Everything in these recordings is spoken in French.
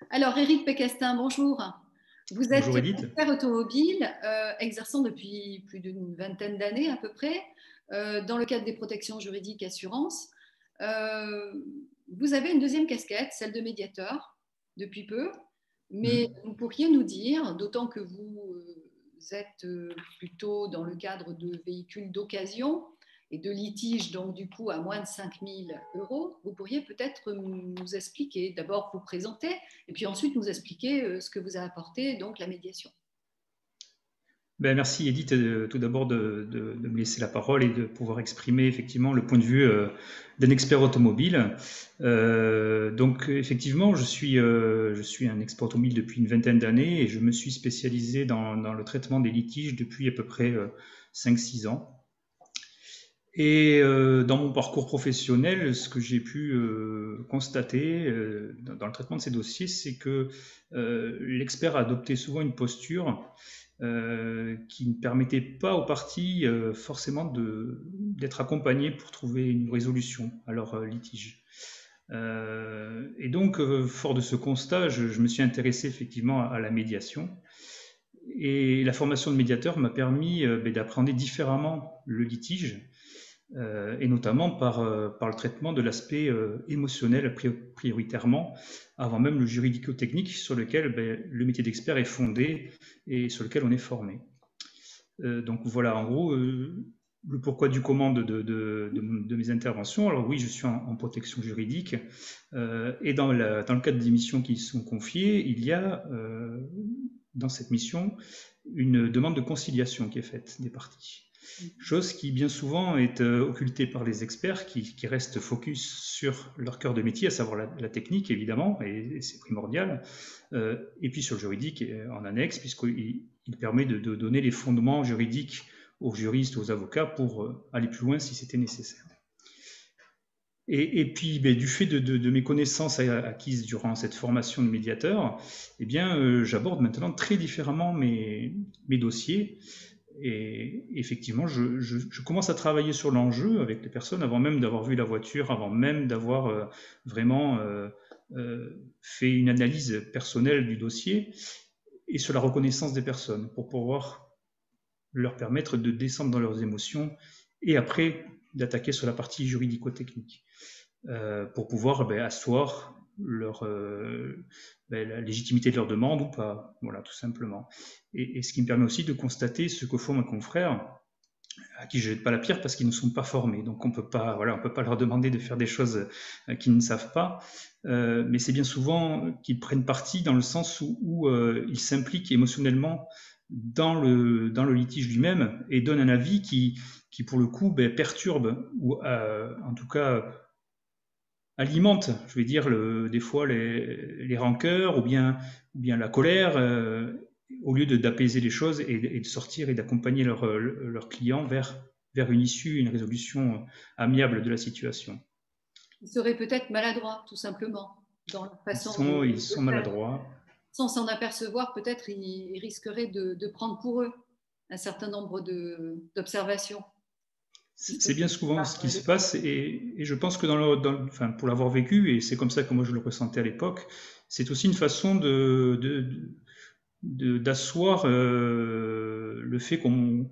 Alors, Éric Pécastin, bonjour. Vous êtes Bonjour Edith. expert automobile, exerçant depuis plus d'une vingtaine d'années à peu près, dans le cadre des protections juridiques assurances. Euh, Vous avez une deuxième casquette, celle de médiateur, depuis peu, mais Hmm. vous pourriez nous dire, d'autant que vous êtes plutôt dans le cadre de véhicules d'occasion et de litiges, donc du coup à moins de 5 000 euros, vous pourriez peut-être nous expliquer, d'abord vous présenter, et puis ensuite nous expliquer ce que vous a apporté donc la médiation. Ben, merci Edith tout d'abord de me laisser la parole et de pouvoir exprimer effectivement le point de vue d'un expert automobile. Donc effectivement, je suis un expert automobile depuis une vingtaine d'années et je me suis spécialisé dans le traitement des litiges depuis à peu près 5-6 ans. Et dans mon parcours professionnel, ce que j'ai pu constater dans le traitement de ces dossiers, c'est que l'expert a adopté souvent une posture qui ne permettait pas aux parties forcément d'être accompagnées pour trouver une résolution à leur litige. Et donc, fort de ce constat, je me suis intéressé effectivement à la médiation. Et la formation de médiateur m'a permis d'appréhender différemment le litige, et notamment par le traitement de l'aspect émotionnel prioritairement, avant même le juridico-technique sur lequel le métier d'expert est fondé et sur lequel on est formé. Donc voilà, en gros, le pourquoi du comment de mes interventions. Alors oui, je suis en protection juridique, et dans le cadre des missions qui sont confiées, il y a dans cette mission une demande de conciliation qui est faite des parties. Chose qui bien souvent est occultée par les experts qui restent focus sur leur cœur de métier, à savoir la technique évidemment, et c'est primordial, et puis sur le juridique en annexe, puisqu'il permet de donner les fondements juridiques aux juristes, aux avocats pour aller plus loin si c'était nécessaire. Et puis, du fait de mes connaissances acquises durant cette formation de médiateur, j'aborde maintenant très différemment mes dossiers. Et effectivement, je commence à travailler sur l'enjeu avec les personnes avant même d'avoir vu la voiture, avant même d'avoir vraiment fait une analyse personnelle du dossier et sur la reconnaissance des personnes pour pouvoir leur permettre de descendre dans leurs émotions et après d'attaquer sur la partie juridico-technique pour pouvoir asseoir la légitimité de leur demande ou pas, voilà, tout simplement. Et ce qui me permet aussi de constater ce que font mes confrères, à qui je ne jette pas la pierre parce qu'ils ne sont pas formés. Donc on peut pas leur demander de faire des choses qu'ils ne savent pas. Mais c'est bien souvent qu'ils prennent parti dans le sens où ils s'impliquent émotionnellement dans le litige lui-même et donnent un avis qui pour le coup perturbe ou en tout cas alimente, je vais dire, des fois les rancœurs ou bien la colère, au lieu d'apaiser les choses et de sortir et d'accompagner leurs clients vers une issue, une résolution amiable de la situation. Ils seraient peut-être maladroits, tout simplement, dans leur Ils façon sont, ils de sont faire. maladroits. Sans s'en apercevoir, peut-être ils risqueraient de prendre pour eux un certain nombre d'observations qui C'est bien souvent ce qui se sont passe et je pense que enfin, pour l'avoir vécu, et c'est comme ça que moi je le ressentais à l'époque, c'est aussi une façon d'asseoir le fait qu'on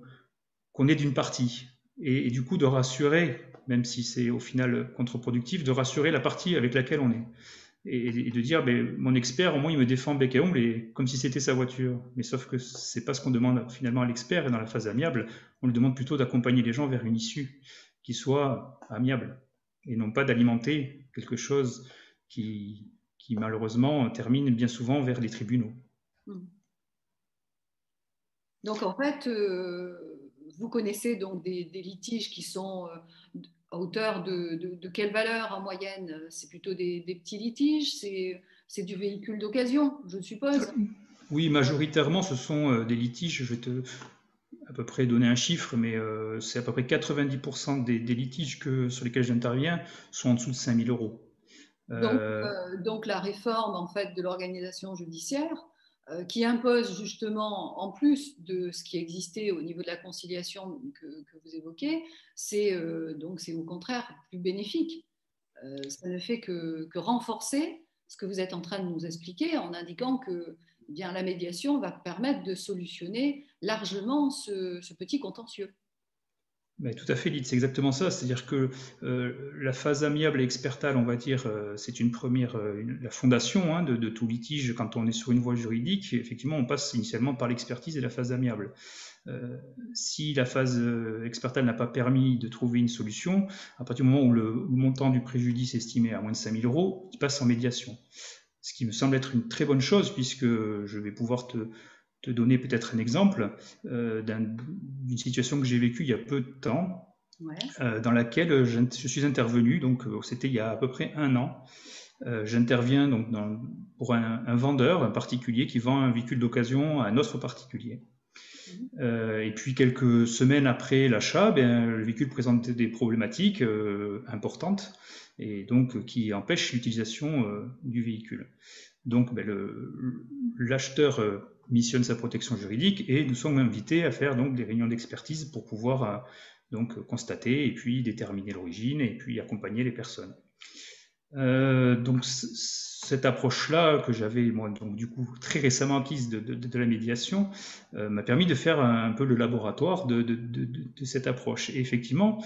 est d'une partie et du coup de rassurer, même si c'est au final contre-productif, de rassurer la partie avec laquelle on est. Et de dire, mon expert, au moins, il me défend bec et ongle, et comme si c'était sa voiture. Mais sauf que c'est pas ce qu'on demande finalement à l'expert, et dans la phase amiable, on lui demande plutôt d'accompagner les gens vers une issue qui soit amiable, et non pas d'alimenter quelque chose qui malheureusement termine bien souvent vers les tribunaux. Hmm. Donc en fait, vous connaissez donc des litiges qui sont à hauteur de quelle valeur en moyenne? C'est plutôt des petits litiges, c'est du véhicule d'occasion, je suppose. Oui, majoritairement, ce sont des litiges. Je vais te à peu près donner un chiffre, mais c'est à peu près 90% des litiges sur lesquels j'interviens sont en dessous de 5 000 euros. Euh, Donc la réforme en fait de l'organisation judiciaire qui impose justement, en plus de ce qui existait au niveau de la conciliation que vous évoquez, donc c'est au contraire plus bénéfique. Ça ne fait que renforcer ce que vous êtes en train de nous expliquer en indiquant que eh bien, la médiation va permettre de solutionner largement ce petit contentieux. Mais tout à fait, Lyd, c'est exactement ça. C'est-à-dire que la phase amiable et expertale, on va dire, c'est une première, la fondation hein, de tout litige quand on est sur une voie juridique. Effectivement, on passe initialement par l'expertise et la phase amiable. Si la phase expertale n'a pas permis de trouver une solution, à partir du moment où le montant du préjudice estimé à moins de 5 000 euros, il passe en médiation. Ce qui me semble être une très bonne chose, puisque je vais pouvoir te donner peut-être un exemple d'une situation que j'ai vécue il y a peu de temps, dans laquelle je suis intervenu, donc c'était il y a à peu près 1 an. J'interviens donc pour un vendeur, un particulier qui vend un véhicule d'occasion à un autre particulier. Et puis quelques semaines après l'achat, le véhicule présente des problématiques importantes et donc qui empêchent l'utilisation du véhicule. Donc l'acheteur missionne sa protection juridique et nous sommes invités à faire donc des réunions d'expertise pour pouvoir donc constater et puis déterminer l'origine et puis accompagner les personnes. Donc cette approche-là que j'avais moi donc du coup très récemment acquise de la médiation m'a permis de faire un peu le laboratoire de cette approche. Et effectivement,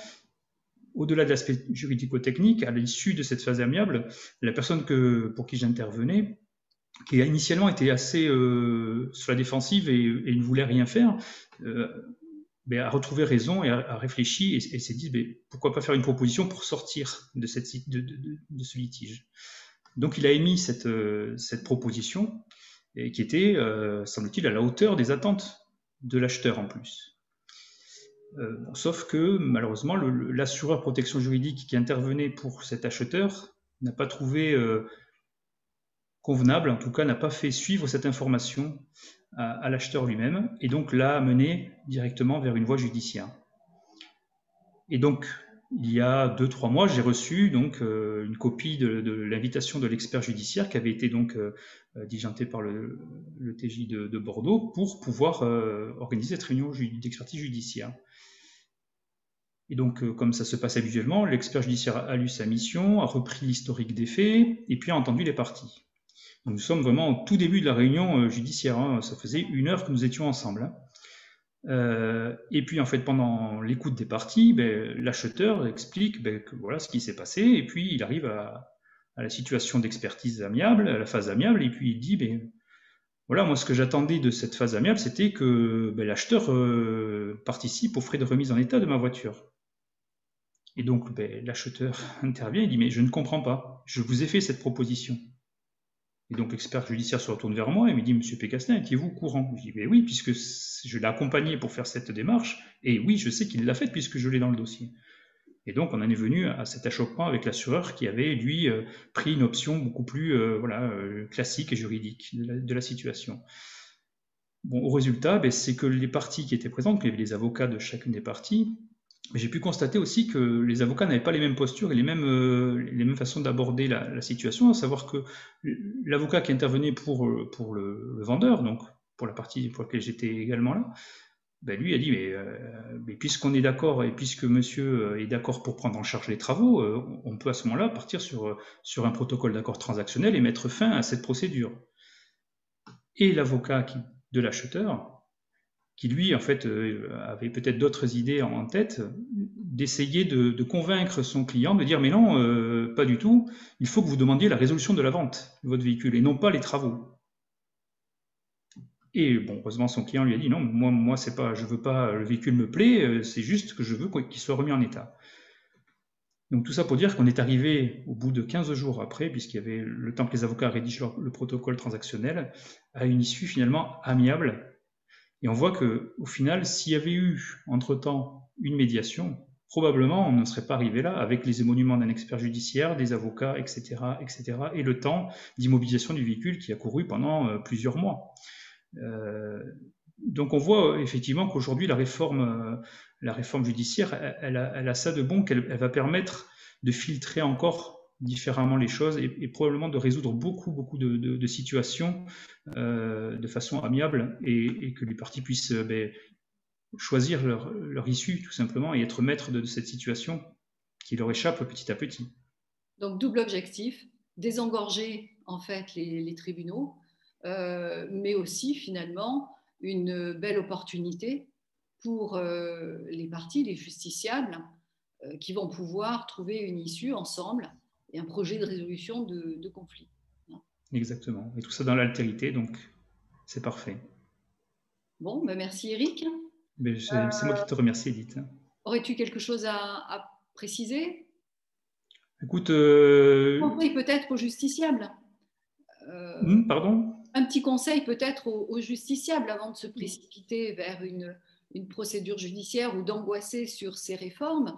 au-delà de l'aspect juridico-technique, à l'issue de cette phase amiable, la personne pour qui j'intervenais, qui a initialement été assez sur la défensive et ne voulait rien faire, a retrouvé raison et a réfléchi et s'est dit pourquoi pas faire une proposition pour sortir de ce litige. Donc il a émis cette proposition et qui était, semble-t-il, à la hauteur des attentes de l'acheteur en plus. Sauf que malheureusement, l'assureur protection juridique qui intervenait pour cet acheteur n'a pas trouvé convenable, en tout cas n'a pas fait suivre cette information à l'acheteur lui-même, et donc l'a amené directement vers une voie judiciaire. Et donc, il y a 2-3 mois, j'ai reçu donc une copie de l'invitation de l'expert judiciaire qui avait été donc diligentée par le TJ de Bordeaux pour pouvoir organiser cette réunion d'expertise judiciaire. Et donc, comme ça se passe habituellement, l'expert judiciaire a lu sa mission, a repris l'historique des faits, et puis a entendu les parties. Nous sommes vraiment au tout début de la réunion judiciaire, hein. Ça faisait 1 heure que nous étions ensemble. Hein. Et puis en fait, pendant l'écoute des parties, l'acheteur explique que voilà ce qui s'est passé, et puis il arrive à la situation d'expertise amiable, à la phase amiable, et puis il dit voilà, moi ce que j'attendais de cette phase amiable, c'était que l'acheteur participe aux frais de remise en état de ma voiture. Et donc l'acheteur intervient et dit mais je ne comprends pas, je vous ai fait cette proposition. Et donc l'expert judiciaire se retourne vers moi et me dit « Monsieur Pécastin, étiez-vous au courant ?» Je dis « Oui, puisque je l'ai accompagné pour faire cette démarche, et oui, je sais qu'il l'a faite puisque je l'ai dans le dossier. » Et donc on en est venu à cet achoppement avec l'assureur qui avait, lui, pris une option beaucoup plus classique et juridique de la situation. Bon, au résultat, c'est que les parties qui étaient présentes, qu'il y avait les avocats de chacune des parties, j'ai pu constater aussi que les avocats n'avaient pas les mêmes postures et les mêmes façons d'aborder la situation, à savoir que l'avocat qui intervenait pour le vendeur, donc pour la partie pour laquelle j'étais également là, lui a dit mais puisqu'on est d'accord et puisque monsieur est d'accord pour prendre en charge les travaux, on peut à ce moment-là partir sur un protocole d'accord transactionnel et mettre fin à cette procédure. Et l'avocat de l'acheteur, qui lui, en fait, avait peut-être d'autres idées en tête, d'essayer de convaincre son client, de dire « Mais non, pas du tout, il faut que vous demandiez la résolution de la vente de votre véhicule, et non pas les travaux. » Et bon, heureusement, son client lui a dit « Non, moi c'est pas, je veux pas, le véhicule me plaît, c'est juste que je veux qu'il soit remis en état. » Donc tout ça pour dire qu'on est arrivé au bout de 15 jours après, puisqu'il y avait le temps que les avocats rédigent le protocole transactionnel, à une issue finalement amiable. Et on voit qu'au final, s'il y avait eu entre-temps une médiation, probablement on ne serait pas arrivé là avec les émoluments d'un expert judiciaire, des avocats, etc., etc., et le temps d'immobilisation du véhicule qui a couru pendant plusieurs mois. Donc on voit effectivement qu'aujourd'hui la réforme judiciaire, elle a ça de bon qu'elle va permettre de filtrer encore différemment les choses et probablement de résoudre beaucoup de situations de façon amiable et que les parties puissent choisir leur issue tout simplement et être maîtres de cette situation qui leur échappe petit à petit. Donc double objectif, désengorger en fait les tribunaux, mais aussi finalement une belle opportunité pour les parties, les justiciables, qui vont pouvoir trouver une issue ensemble et un projet de résolution de conflits. Exactement. Et tout ça dans l'altérité, donc c'est parfait. Bon, ben merci Eric. C'est moi qui te remercie, Edith. Aurais-tu quelque chose à préciser? Écoute, Conseil peut-être aux justiciables. pardon? Un petit conseil peut-être aux justiciables avant de se précipiter vers une procédure judiciaire ou d'angoisser sur ces réformes.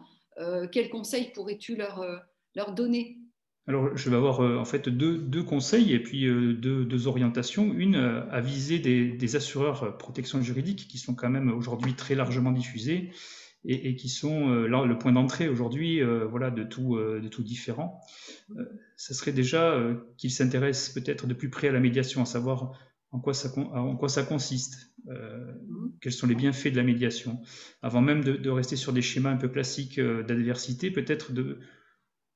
Quels conseils pourrais-tu leur donner? Alors, je vais avoir en fait deux conseils et puis deux orientations. Une à viser des assureurs protection juridique qui sont quand même aujourd'hui très largement diffusés et qui sont là, le point d'entrée aujourd'hui voilà, de tout différent. Ça serait déjà qu'ils s'intéressent peut-être de plus près à la médiation, à savoir en quoi ça consiste, quels sont les bienfaits de la médiation. Avant même de rester sur des schémas un peu classiques d'adversité, peut-être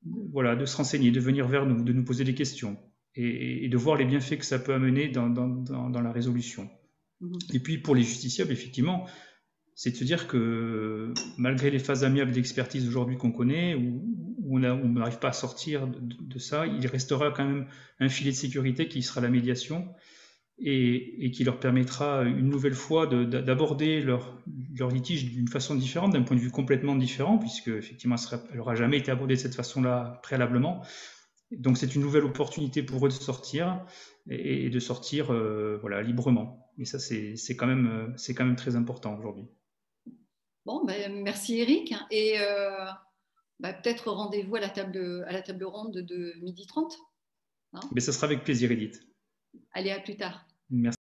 voilà, de se renseigner, de venir vers nous, de nous poser des questions et de voir les bienfaits que ça peut amener dans la résolution. Et puis pour les justiciables, effectivement, c'est de se dire que malgré les phases amiables d'expertise aujourd'hui qu'on connaît, où on n'arrive pas à sortir de ça, il restera quand même un filet de sécurité qui sera la médiation et qui leur permettra une nouvelle fois d'aborder leur litige d'une façon différente, d'un point de vue complètement différent, puisque effectivement elle n'aura jamais été abordée de cette façon-là préalablement. Donc c'est une nouvelle opportunité pour eux de sortir et de sortir voilà, librement. Et ça, c'est quand même très important aujourd'hui. Bon, ben, merci Eric. Et peut-être rendez-vous à la table ronde de 12h30. Hein? Mais ça sera avec plaisir, Edith. Allez, à plus tard. Merci.